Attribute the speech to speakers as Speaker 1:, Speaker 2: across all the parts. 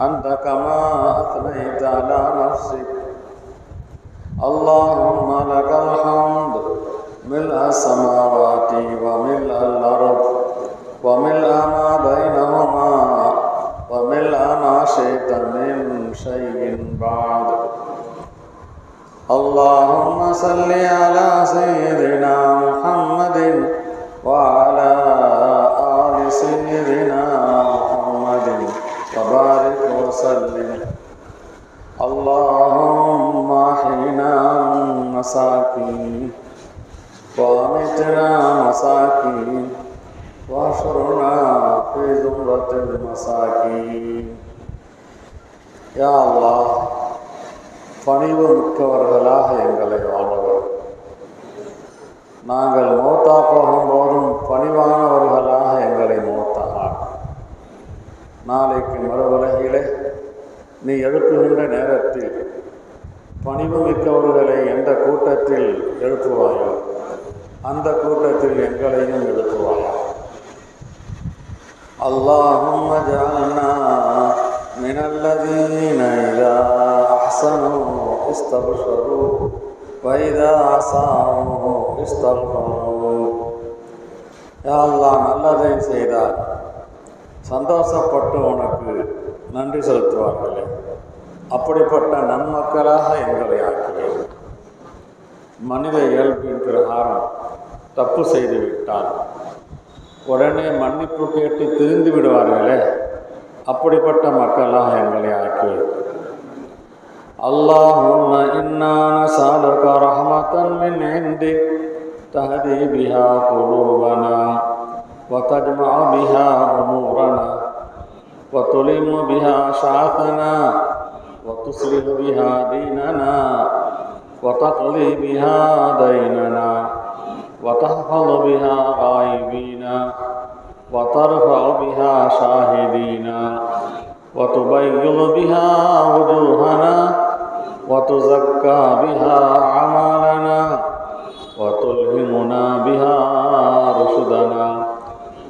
Speaker 1: أنت كما أثنيت على نفسك. اللهم لك الحمد ملء السماوات وملء الأرض وملء ما بينهما وملء ما شئت من شيء بعد. اللهم صل على سيدنا محمد وعلى آل سيدنا محمد وبارك وسلم. اللهم احينا مساكين وامتنا مساكين واحشرنا في زمرة المساكين. யா அல்லாஹ், பணிவு மிக்கவர்களாக எங்களை வாழ்வர். நாங்கள் மௌத்தா போகும்போதும் பணிவானவர்களாக எங்களை மௌத்தாக. நாளைக்கு மறுவுலகிலே நீ எழுப்புகின்ற நேரத்தில் பணிவு மிக்கவர்களை எந்த கூட்டத்தில் எழுப்புவாயோ அந்த கூட்டத்தில் எங்களையும் எழுப்புவாயோ. اللهم اجعلنا من الذين إذا أحسنوا استبشروا وإذا أساءوا استغفروا. யா அல்லாஹ், நல்லதை செய்தால் சந்தோஷப்பட்டு உனக்கு நன்றி செலுத்துவார்களே, அப்படிப்பட்ட நன்மக்களாக எங்களை ஆக்குவேன். மனித இயல்பின் பிரகாரம் தப்பு செய்துவிட்டால் உடனே மன்னிப்பு கேட்டு திரிந்து விடுவார்களே, அப்படிப்பட்ட மக்களாக எங்களை ஆக்குவேன். اللهم إنا نسألك رحمة من عندك تهدي بها قلوبنا وتجمع بها أمورنا وتلم بها شعثنا وتصلح بها ديننا وتقضي بها ديننا وتحفظ بها غائبينا وترفع بها شاهدينا وتبيض بها وجوهنا وتزكى بها أعمالنا وتلهمنا بها رشدنا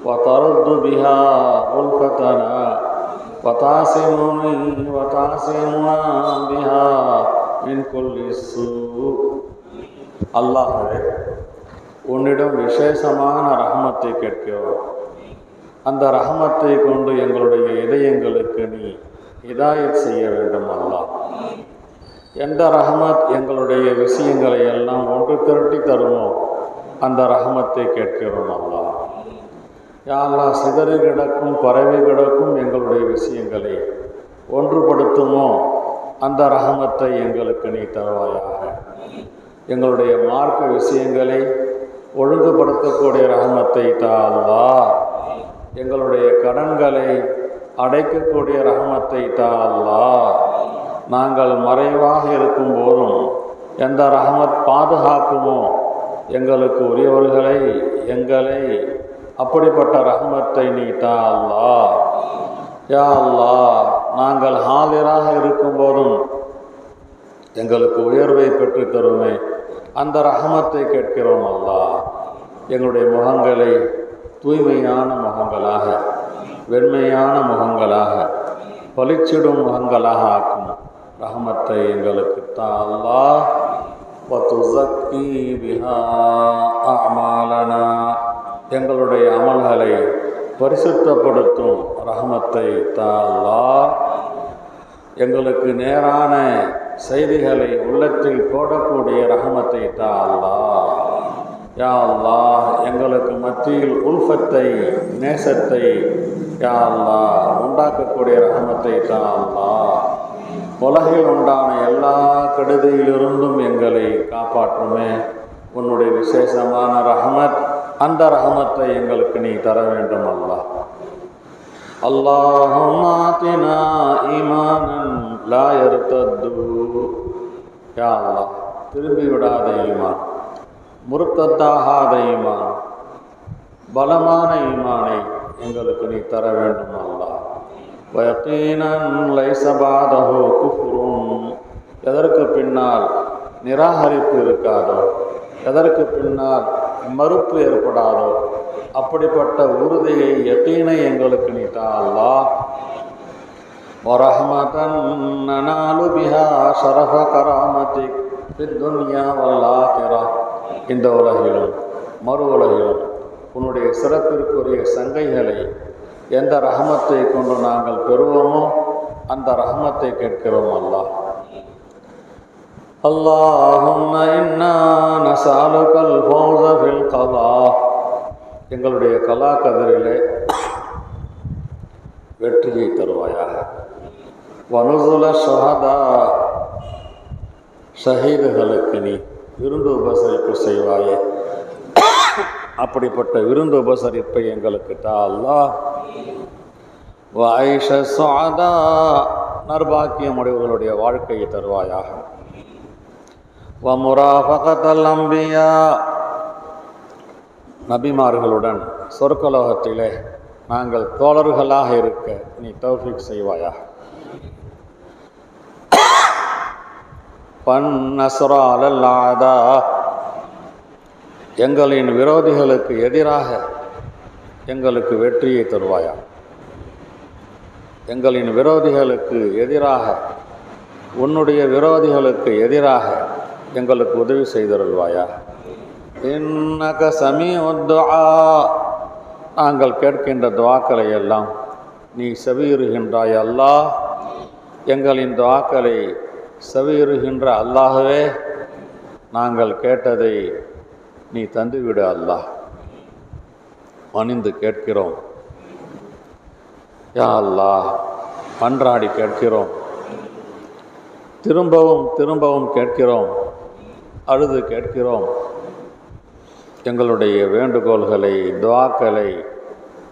Speaker 1: وترد بها ألفتنا وتعصمنا بها من كل سوء. அல்லாஹ்வே, உன்னிடம் விசேஷமான ரஹமத்தை கேட்கிறோம். அந்த ரஹமத்தை கொண்டு எங்களுடைய இதயங்களுக்கு நீ ஹிதாயத் செய்ய வேண்டும். அல்லாஹ், எந்த ரஹமத் எங்களுடைய விஷயங்களை எல்லாம் ஒன்று திரட்டி தருமோ அந்த ரஹமத்தை கேட்கிறோம். அல்லாஹ், யா அல்லாஹ், சிதறி கிடக்கும் பரவி கிடக்கும் எங்களுடைய விஷயங்களை ஒன்றுபடுத்துமோ அந்த ரஹமத்தை எங்களுக்கு நீ தருவாயாக. எங்களுடைய மார்க்க விஷயங்களை ஒழுங்குபடுத்தக்கூடிய ரஹமத்தை தா அல்லாஹ். எங்களுடைய கடன்களை அடைக்கக்கூடிய ரஹமத்தை தா அல்லாஹ். நாங்கள் மறைவாக இருக்கும் போதும் எந்த ரஹமத் பாதுகாக்குமோ எங்களுக்கு உரியவர்களை எங்களை அப்படிப்பட்ட ரஹமத்தை நீ தா அல்லாஹ். யா அல்லாஹ், நாங்கள் ஹாலிராக இருக்கும் போதும் எங்களுக்கு உயர்வை பெற்று தருமே அந்த ரஹமத்தை கேட்கிறோம். அல்லாஹ், எங்களுடைய முகங்களை தூய்மையான முகங்களாக, வெண்மையான முகங்களாக, பளிச்சிடும் முகங்களாக ஆக்கும் ரஹமத்தை எங்களுக்கு தா அல்லாஹ். வதுஸக்கி பிஹா அஅமாலனா, எங்களுடைய அமல்களை பரிசுத்தப்படுத்தும் ரஹமத்தை தா அல்லாஹ். எங்களுக்கு நேரான செய்திகளை உள்ளத்தில் போடக்கூடிய ரஹமத்தை தா அல்லாஹ். யா அல்லாஹ், எங்களுக்கு மத்தியில் உல்ஃபத்தை, நேசத்தை யா அல்லாஹ் உண்டாக்கக்கூடிய ரஹமத்தை தா அல்லாஹ். உலகில் உண்டான எல்லா கெடுதியிலிருந்தும் எங்களை காப்பாற்றுமே உன்னுடைய விசேஷமான ரஹமத். அந்த ரஹமத்தை எங்களுக்கு நீ தர வேண்டும். அல்லாஹ், اللهم آتنا ஈமானன் லா யர்தது. யா அல்லாஹ், திரும்பி விடாத ஈமான், முர்த்தத்தாகாத ஈமான், பலமான ஈமானை எங்களுக்கு நீ தர வேண்டும். அல்லாஹ், வயகீனன் லைஸ பஅதஹு குஃப்ருன், எதற்கு பின்னால் நிராகரிப்பு இருக்காதோ, எதற்கு பின்னால் மறுப்பு ஏற்படாதோ அப்படிப்பட்ட உறுதியை யகீனை எங்களுக்கு நீ தா அல்லாஹ். ورحمة ننال بها شرف كرامتك في الدنيا والآخرة. இந்த உலகிலும் மறு உலகிலும் உன்னுடைய சிறப்பிற்குரிய சங்கைகளை எந்த ரஹமத்தை கொண்டு நாங்கள் பெறுவோமோ அந்த ரஹமத்தை கேட்கிறோம். அல்லாஹ் اللهم إنا نسألك الفوز في القضاء. எங்களுடைய கலா கதிரிலே வெற்றியை தருவாயாக. வனுசுல ஷஹதா, ஷஹீதுகளுக்கு நீ விருந்து உபசரிப்பு செய்வாயே, அப்படிப்பட்ட விருந்து உபசரிப்பை எங்களுக்கு தா அல்லாஹ். வஐஷ ஸுஅதா, நர்பாக்கியமுடையவர்களுடைய வாழ்க்கையை தருவாயாக. வமுராஃபகத்தல் அம்பியா, நபிமார்களுடன் சொர்க்கலோகத்திலே நாங்கள் தோழர்களாக இருக்க நீ தௌஃபீக் செய்வாயா. பன்னஸ்ரா அலல் ஆதா, எங்களின் விரோதிகளுக்கு எதிராக எங்களுக்கு வெற்றியை தருவாயா. எங்களின் விரோதிகளுக்கு எதிராக, உன்னுடைய விரோதிகளுக்கு எதிராக எங்களுக்கு உதவி செய்தருள்வாயா. இன்னக சமீஉத் துஆ, நாங்கள் கேட்கின்ற துஆக்களை எல்லாம் நீ செவியுறுகின்றாய் அல்லாஹ். எங்களின் துஆக்களை செவியுறுகின்ற அல்லாஹ்வே, நாங்கள் கேட்டதை நீ தந்துவிடு அல்லாஹ். பணிந்து கேட்கிறோம் யா அல்லாஹ், மன்றாடி கேட்கிறோம், திரும்பவும் திரும்பவும் கேட்கிறோம், அழுது கேட்கிறோம். எங்களுடைய வேண்டுகோள்களை, துஆக்களை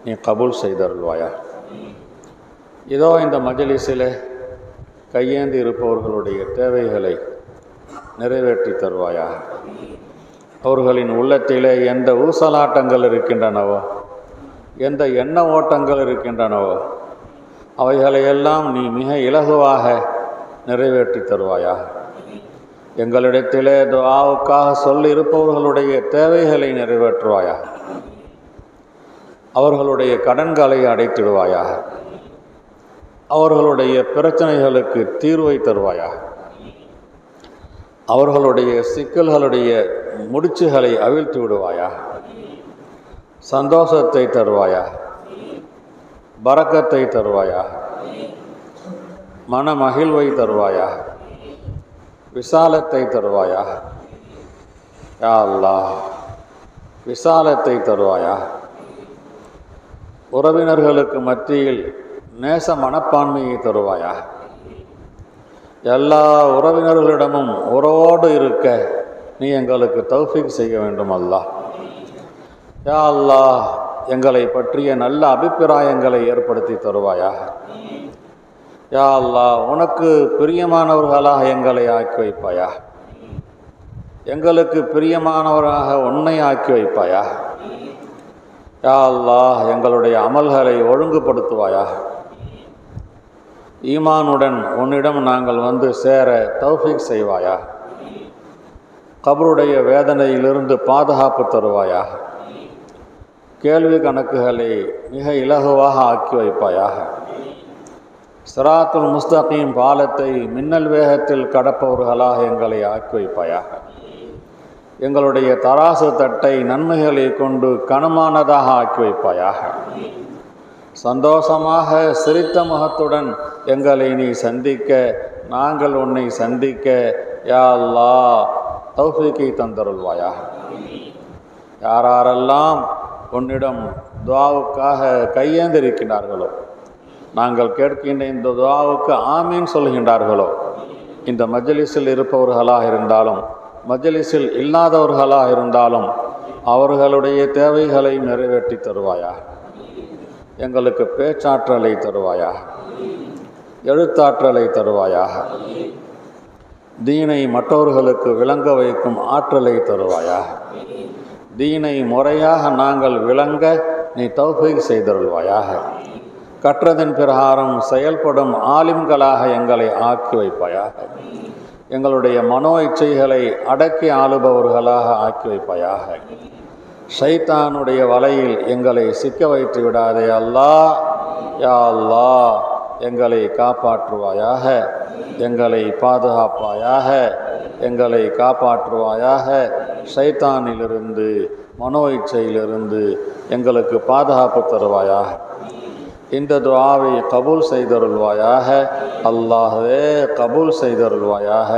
Speaker 1: நீ கபூல் செய்தருள்வாயா. இதோ இந்த மஜ்லிஸிலே கையேந்தி இருப்பவர்களுடைய தேவைகளை நிறைவேற்றி தருவாயா. அவர்களின் உள்ளத்திலே எந்த ஊசலாட்டங்கள் இருக்கின்றனவோ, எந்த எண்ண ஓட்டங்கள் இருக்கின்றனவோ, அவைகளையெல்லாம் நீ மிக இலகுவாக நிறைவேற்றி தருவாயா. எங்களிடத்திலே துஆவுக்காக சொல்லி இருப்பவர்களுடைய தேவைகளை நிறைவேற்றுவாயா. அவர்களுடைய கடன்களை அடைத்திடுவாயா. அவர்களுடைய பிரச்சனைகளுக்கு தீர்வை தருவாயா. அவர்களுடைய சிக்கல்களுடைய முடிச்சுகளை அவிழ்த்து விடுவாயா. சந்தோஷத்தை தருவாயா. பரக்கத்தை தருவாயா. மன மகிழ்வை தருவாயா. விசாலத்தை தருவாயா. யா அல்லாஹ், விசாலத்தை தருவாயா. உறவினர்களுக்கு மத்தியில் நேச மனப்பான்மையை தருவாயா. எல்லா உறவினர்களிடமும் உறவோடு இருக்க நீ எங்களுக்கு தௌஃபீக் செய்ய வேண்டும் அல்லாஹ். யா அல்லாஹ், எங்களை பற்றிய நல்ல அபிப்பிராயங்களை ஏற்படுத்தி தருவாயா. யா அல்லாஹ், உனக்கு பிரியமானவர்களாக எங்களை ஆக்கி வைப்பாயா. எங்களுக்கு பிரியமானவராக உன்னை ஆக்கி வைப்பாயா. யா அல்லாஹ், எங்களுடைய அமல்களை ஒழுங்குபடுத்துவாயா. ஈமானுடன் உன்னிடம் நாங்கள் வந்து சேர தௌஃபீக் செய்வாயா. கபருடைய வேதனையிலிருந்து பாதுகாப்பு தருவாயா. கேள்வி கணக்குகளை மிக இலகுவாக ஆக்கி வைப்பாயாக. சிராத்துல் முஸ்தகீம் பாலத்தை மின்னல் வேகத்தில் கடப்பவர்களாக எங்களை ஆக்கி வைப்பாயாக. எங்களுடைய தராசு தட்டை நன்மைகளை கொண்டு கனமானதாக ஆக்கி வைப்பாயாக. சந்தோஷமாக சிரித்த முகத்துடன் எங்களை நீ சந்திக்க, நாங்கள் உன்னை சந்திக்க யா அல்லாஹ் தௌஃபீக்கை தந்தருள்வாயாக. யாரெல்லாம் உன்னிடம் துஆவுக்காக கையேந்திருக்கிறார்களோ, நாங்கள் கேட்கின்ற இந்த துஆவுக்கு ஆமீன் சொல்கின்றார்களோ, இந்த மஜ்லிஸில் இருப்பவர்களாக இருந்தாலும் மஜ்லிஸில் இல்லாதவர்களாக இருந்தாலும் அவர்களுடைய தேவைகளை நிறைவேற்றி தருவாயா. எங்களுக்கு பேச்சாற்றலை தருவாயா. எழுத்தாற்றலை தருவாயாக. தீனை மற்றவர்களுக்கு விளங்க வைக்கும் ஆற்றலை தருவாயாக. தீனை முறையாக நாங்கள் விளங்க நீ தௌஃபீக் செய்தருள்வாயாக. கற்றதன் பிரகாரம் செயல்படும் ஆலிம்களாக எங்களை ஆக்கி வைப்பாயாக. எங்களுடைய மனோ இச்சைகளை அடக்கி ஆளுபவர்களாக ஆக்கி வைப்பாயாக. ஷைத்தானுடைய வலையில் எங்களை சிக்க வைத்து விடாதே அல்லாஹ். யா அல்லாஹ், எங்களை காப்பாற்றுவாயாக, எங்களை பாதுகாப்பாயாக, எங்களை காப்பாற்றுவாயாக. ஷைத்தானிலிருந்து, மனோ இச்சையிலிருந்து எங்களுக்கு பாதுகாப்பு தருவாயாக. இந்த துஆவை கபூல் செய்தருள்வாயாக. அல்லாஹ்வே கபூல் செய்தருள்வாயாக.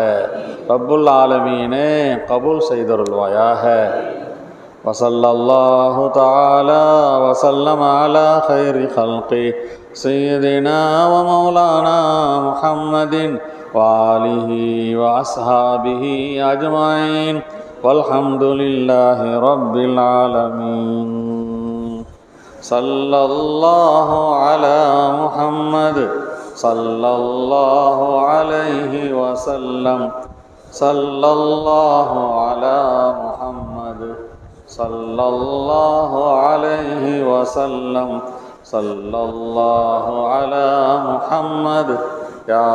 Speaker 1: ரப்புல் ஆலமீனே கபூல் செய்தருள்வாயாக. வஸல்லல்லாஹு தஆலா வஸல்லம அலா கைரி ஹல்கி சய்யிதினா வ மௌலானா முஹம்மதின் வ ஆலிஹி வ அஸ்ஹாபிஹி அஜ்மஈன் வல்ஹம்துலில்லாஹி ரப்பில் ஆலமீன். சல்லல்லாஹு அலா முஹம்மது சல்லல்லாஹு அலைஹி வஸல்லம். சல்லல்லாஹு அலா முஹம்மது சல்லல்லாஹு அலைஹி வஸல்லம். சல்லல்லாஹு அலா முஹம்மது யா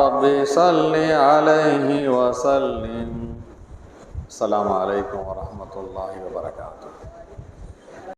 Speaker 1: ரப்பி ஸல்லி அலைஹி வஸல்லிம். அஸ்ஸலாமு அலைக்கும் வரஹ்மத்துல்லாஹி வபரகாத்துஹு.